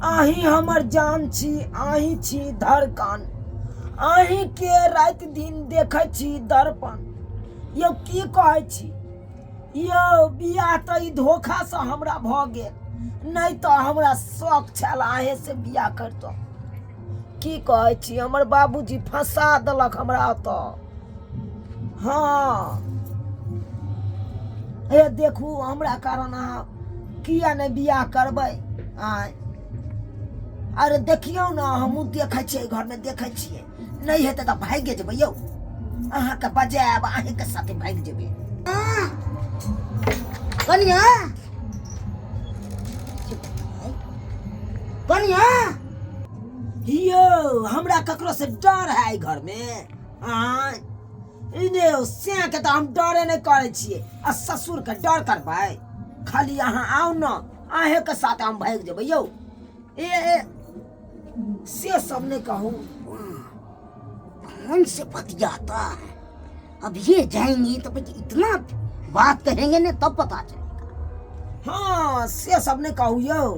आही हमर जान छी, आही छी धड़कन, आही के रात दिन देखै छी दर्पण। यौ की कहै छी यौ, बियाह तऽ ई धोखा से हमरा भ गेल, नहीं तो हमरा शौक छल आहे से बियाह करतो। की कहै छी, हमर बाबूजी फंसा देलक हमरा तो। हाँ हे देखू, हमरा कारण अहाँ किया नहीं बियाह करबै? आय अरे देखियौ ना, हमहूँ देखै छियै घर में, देखै छियै नहीं हेतै तऽ भागे जेबै यौ। अहाँके बजायब, अहींके साथे भाग जेबै। कनिया कनिया यौ, हमरा ककरो से डर है घर में? आय इने से के तो हम डरे नहीं करे छियै, आ ससुर के डर करबै? खाली अहाँ आओ न, अहे के साथ हम भाग जेबै यौ। ए से सब नहीं कहूँ। कौन से बतियाता है? अब ये जाएंगी तो इतना बात कहेंगे ना तब पता चलेगा। हाँ से सब नहीं कहू यौ।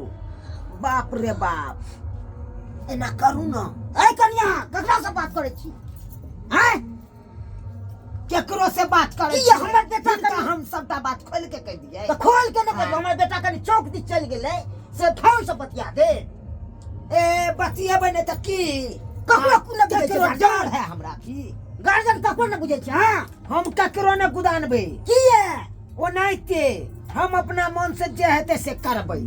बाप रे बाप, एना करू न। ऐ कन्या, ककरा से बात करे छी? हैं? केकरो से बात करे कि हमर बेटा का हम सबटा बात खोल के कह दिए? तो खोल के न कहियो, हमर बेटा कनी चौक दी चल गेलै से फोन से बतिया दे। ए बतियेबै नहीं त की? ककरो को न बुझे केकरो छै डर है हमरा की? गार्जियन ककरो न बुझे छै। हां हम केकरो न गुदानबै। की है? ओनाहिते हम अपना मन से जे हेतै से करबै।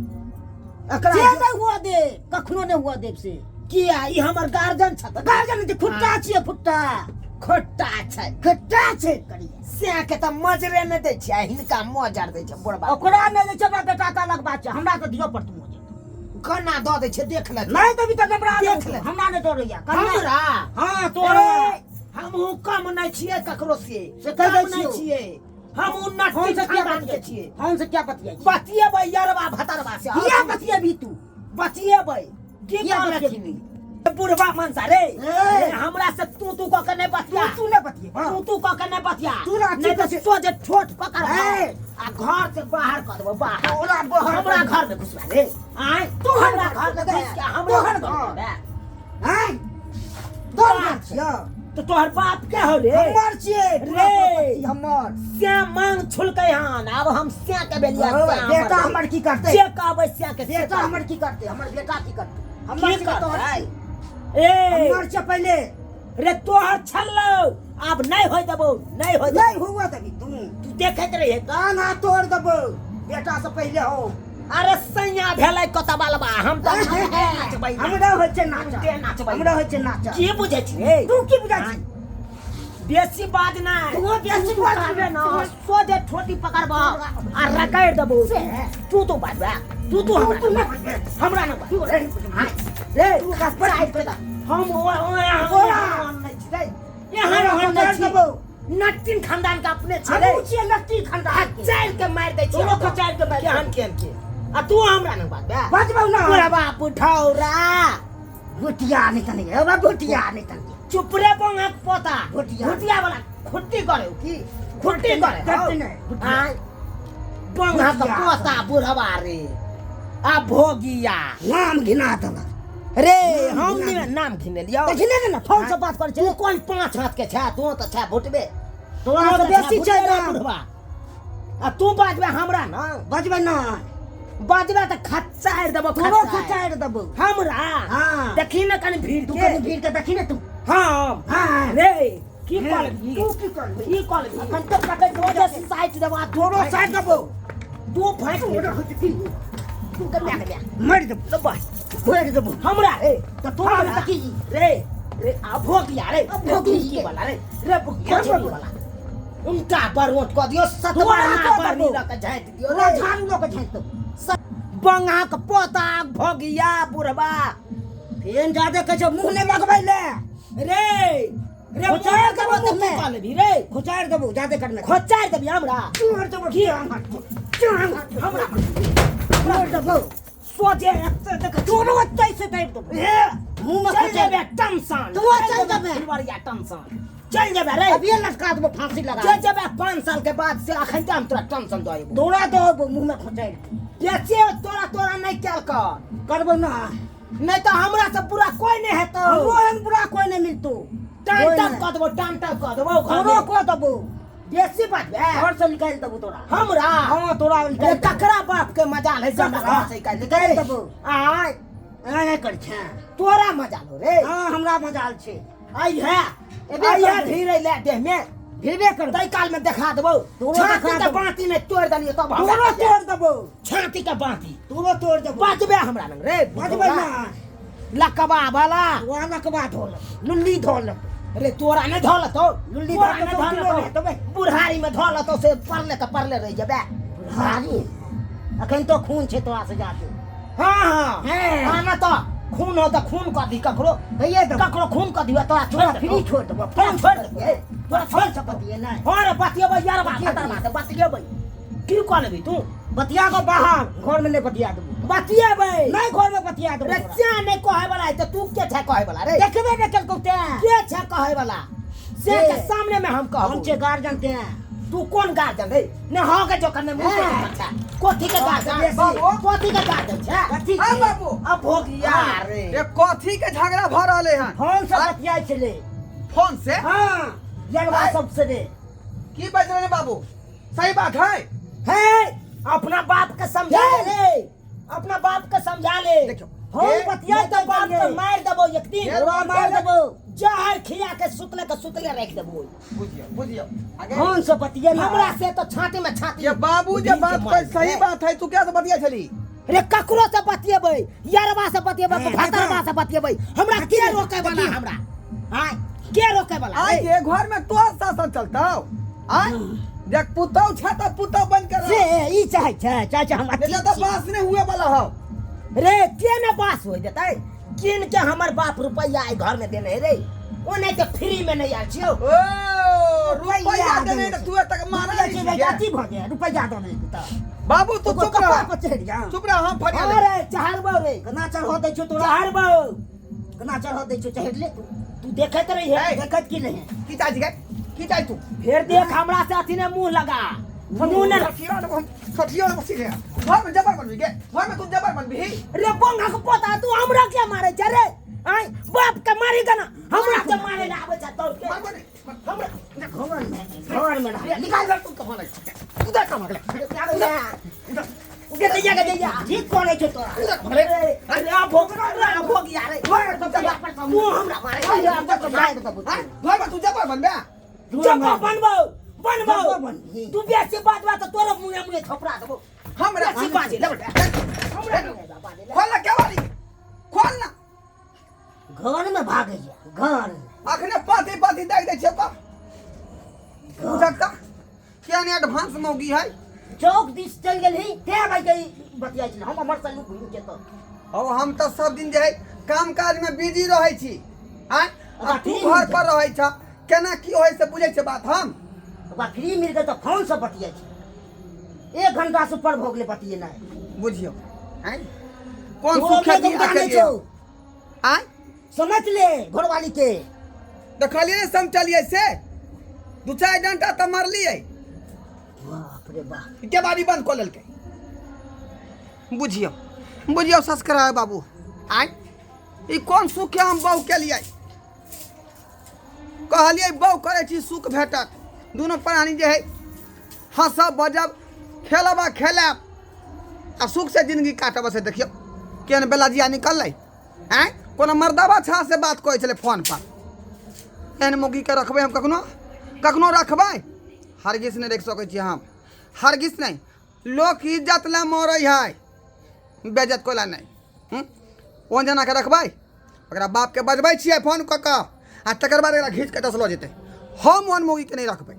एकरा जे नहीं हुआ दे, कखनो नहीं हुआ देव से। किया ई हमर गार्जियन छ त? गार्जियन जे फुट्टा छिए, फुट्टा खोट्टा छै। खट्टा छै करिया। से के त मजरे न दै छै, हिनका मजर दै छै बुढ़बा। ओकरा ने जे छै हमरा बेटा का अलग बात छै, हमरा त दियो पड़त मोजे। कना द दै छै देख ले। नहीं तो भी तक हमरा देख ले। हमरा ने डरैया। हमरा हां तोरा हमहू कम नहीं छियै ककरो से। से कह दै नहीं छियै हम उन्नति से क्या खानदान बात के है? छियै। हम से क्या बतियाई? बतियेबै यरबा भतरबा से। किया बतिया भी तू? बतियेबै की किया कहले बतियेबी? छी? बुढ़वा मनसा रे, ए! हमरा से तू क के नहीं बतिया। तू ने बतिया। तू क के नहीं बतिया। तू राती नहीं तो के- सोझे ठोठ पकड़ ए! आ घर से बाहर कर देबो, बाहर। ओला बाहर हमरा कर- घर में घुसबा रे। आय तू हमरा घर में घुस के हमरा तोहर घर घर। में हैं? तोर घर छियो? तो तोहर बाप के हो रे? हमर छिए रे। हमर श्याम मांग छुलकै हन, अब हम श्याम के बेलिया श्याम बेटा हमर की करते? जे कहबै श्याम के बेटा हमर की करते? हमर बेटा की करते? हमर की से तोहर करतै? छी। ए हमर से पहले रे तोहर छल्लौ, अब नहीं होय देबो, नहीं होय नहीं देबो। हुआ तभी तू तू देखैत रहिए का? काना तोड़ देबो। बेटा से पहले हो। अरे सैया भेलै कतबालबा, हम त नाचबै। हमरा होय छै नाच। ते नाचबै। हमरा होय छै नाच। की बुझै छी रे? तू की बुझै छी? बेसी बाज नहीं। तू बेसी बाज करबे न, सोझे ठोटी पकड़बा आ रगड़ देबो। तू तो बाजबा, तू हमरा न बाज। रे तू का पढ़ाई कर। हम यहाँ नट्टीन खानदान का अपने छे रे। हम छिए लट्टी खंडा के। चाल के मार दे छी। तोरो खचार के मार दे। केहन केहन के आ तू हमरा न बाजबा। बजबौ ना। पूरा बाप उठौरा भुटिया नहीं तने। ओबा भुटिया नहीं तने। चुप रे बंगा पोता। भुटिया। भुटिया वाला खुट्टी करे की? खुट्टी करे खुट्टी नहीं। हां बंगा का भुटिया। पोता बुढ़वा रे। आ भोगिया नाम घिना देला। रे हम नहीं नाम घिने लियो। तो घिने ना फोन से बात कर तू छै। कौन पांच हाथ के छा? तू तो छा भुटबे। तोरा से बेसी छै ना। बुढ़वा आ तू बाजबे हमरा ना। बजबै ना। बाजबे त खच्चार देबो। तोरो खचार देबो। हमरा हां देखी ना कनी भीड़ तू के। कनी भीड़ के देखी ना तू। हम हां रे की हे, करबी? तू की करबी? की करबी? अखन तक पकड़ दो जे साइड देबा तोरो साइड देबो। दू फाइट तोरा होय छै। तू के ला के मर दे। लो बस खोल देबो। हमरा रे तो तोरा हमरा। में की? रे रे आ भोगिया रे भोगी की के। वाला रे भोगिया क्या वाला उनका बरवट क दियो। तोरा सतवाना क्या बरनी देबो? लक झाँट दियो तोरा रे। झाड़ू लो के झाँट दो। बंगा के पोता भोगिया बुढ़वा फेन जादे कह मुंह ने लगबै ले। रे रे खोचार के देबो मत तुमने। निकाल भी रे। खोचार देबो जादे करना। खोचार देबी हमरा। चोर देबो की हमरा चोर देबो। सोजे एक देख चोरो कैसे दे दो। मुंह में चल खोचार जेबे टमसन। तू चल जेबे। फुलवारिया टमसन चल जेबे रे। अब ये लटका देबो फांसी लगा। चल जेबे 5 साल के बाद से अखन हम तोरा टमसन दो। दौड़ा दो मुंह में खोचार। बेचे तोरा तोरा नहीं क्या कर करबो ना नहीं तो हमरा से पूरा कोई नहीं है तो हमरो एहन बुरा कोई नहीं मिलतो टाइम तक कर देबो टाइम तक कर देबो हमरो को दबो बेसी बात है घर से निकाल दबो तोरा हमरा हां तोरा ये निकाल ककरा बाप के मजाल है सब घर से निकाल निकाल दबो आय एने कर छे तोरा मजाल हो रे हां हमरा मजाल छे आई है धीरे ले देह में भिड़बे कर तई काल में दिखा देबो तोरो छाती दिखा के देबो। बाती में तोड़ दलियो तब तोरो तोड़ दबो छाती के बाती तोरो तोड़ दबो बचबे हमरा लंग रे बजबै ना लकबा वाला वाला के बात होल लुल्ली धोल रे तोरा नहीं धोल तो लुल्ली तोरा धोल नहीं तो धोल तो बे बुढ़ारी में धोल तो से परले रह जबे हारी अखन तो खून छे तोरा से जाके हां हां हैं। आना तो खून हो तो खून कर दी ककरो भैया तो ककरो खून कर दिया तोरा तोरा छोड़ फ्री छोड़ दबो फोन छोड़ दे तोरा छोड़ छोड़ सकती है ना हां रे बतिया यार बात खतर बात बतिया भाई की कह लेबी तू बतिया को बाहर घर में नहीं बतिया दबो बतिया भाई नहीं घर में बतिया दबो रे क्या नहीं कहे वाला है तो तू के छै कहे वाला रे देखबे न कल कोते के छै कहे वाला से ये। के सामने में हम कहब हम छे गार्जियन ते तू कौन गार्जियन रे ने हो के जो करने मुंह पे हाँ। अच्छा कोथी के गार्जियन बेसी। बाबू कोथी के गार्जियन छै कथी आ बाबू अब हो गया रे ये कथी के झगड़ा भ रहले हैं फोन से बतिया छले फोन से हां लगवा सबसे रे की बज रहे हैं बाबू सही बात है है अपना बाप के समझा ले अपना बाप के समझा ले देखो हम ये- बतिया तो बाप के मार देबो एक दिन ये तोरा मार दबो जहर खिया के सुतले रख देबो बुझियो आगे फोन से बतिया ना हमरा से तो छाती में छाती ये बाबू जे बात कोई सही बात है तू क्या से बतिया छली रे ककरो से बतियेबै यारबा से बतियेबै हाँ, भतरबा से बतियेबै हमरा के रोके वाला हमरा हां के रोके वाला आज ये घर में तो शासन चलता आय देख पुतौ छ त पुतौ बन के से रह ई चाहे छै चाचा हम नहीं तो बास नहीं हुए वाला हो रे के न बास हो देतै किन के हमर बाप रुपैया आई घर में देने रे ओ नहीं तो फ्री में नहीं आ छियो ओ रुपया देने तो तू तक मारा रुपया नहीं के छियै। जाती भ गया रुपया दो नहीं त बाबू तू चुप कपड़ा रह पर चढ़ जा चुप रह हम फरिया ले अरे चढ़बो रे कना चढ़ दे छो तोरा चढ़बो कना चढ़ दे छो चढ़ ले तू देखत रही है देखत की नहीं की चाची के की चाची तू फिर देख हमरा से अथी ने मुंह लगा मुंह ने खटियो ने बसी गया घर में जबर बन भी गए घर में तू जबर बन भी रे बोंगा को पता तू हमरा क्या मारे छ रे आई बाप के मारी गना हमरा के मारे ना आवे छ तोर के हमरा घर में रह निकाल कर तू कमाल उधर का मारे उधर दे जा ठीक करे छो तोरा अरे आ भोग यार तू हमरा मारे घर में तू जबर बन बे जब बनबो जब्बा बनबी। तू बेसी बात बात तोरा मुंह थपड़ा देबो हमरा बेसी बाजी लबटा हमरा खोल क्या वाली खोल ना घर में भागे जा घर अखने पाती पाती देख दे छे तो जगता क्या ने एडवांस मौगी है चौक दिस चल गेल ही ते भाई के बतिया छी हम हमर संग घुम के तो अब हम तो सब दिन जे है काम काज में बिजी रहे छी हां तू घर पर रहे छ केना की होय से बुझे छे बात हम ओकरा फ्री मिल गए तो फोन से बतिया छी 1 घंटा से ऊपर भोगले बतिए ना बुझियो हैं कौन सुख दी अकेले आय समझ ले घरवाली के देखलिए सम चलिए से 2-4 डंटा त मारलिए बाप रे बाप के बारी बंद कर ललके बुझियो बुझियो सस्करा है बाबू आय ई कौन सुख है हम बहु के लिए कहलिए बहु करे छी सुख भेटत दोनों प्राणी जे है हंसब बजब खेलब खेलब आ सुख से जिंदगी काटब से देखियो केन बेला जिया निकल हैं कोनो मर्दाबा छा से बात कहै छले फोन पर एहन मौगी के रखबै हम कखनो कखनो रखबै हरगिज नहीं देख सकै छी हम हरगिज नहीं लोक इज्जत ला मरै है बेइज्जत कोला नहीं ओन जना के रखबै ओकरा बाप के बजबै छियै फोन कऽ आ तकर बाद एकरा घीच के दस लऽ जेतै हम ओन मौगी के नहीं रखबै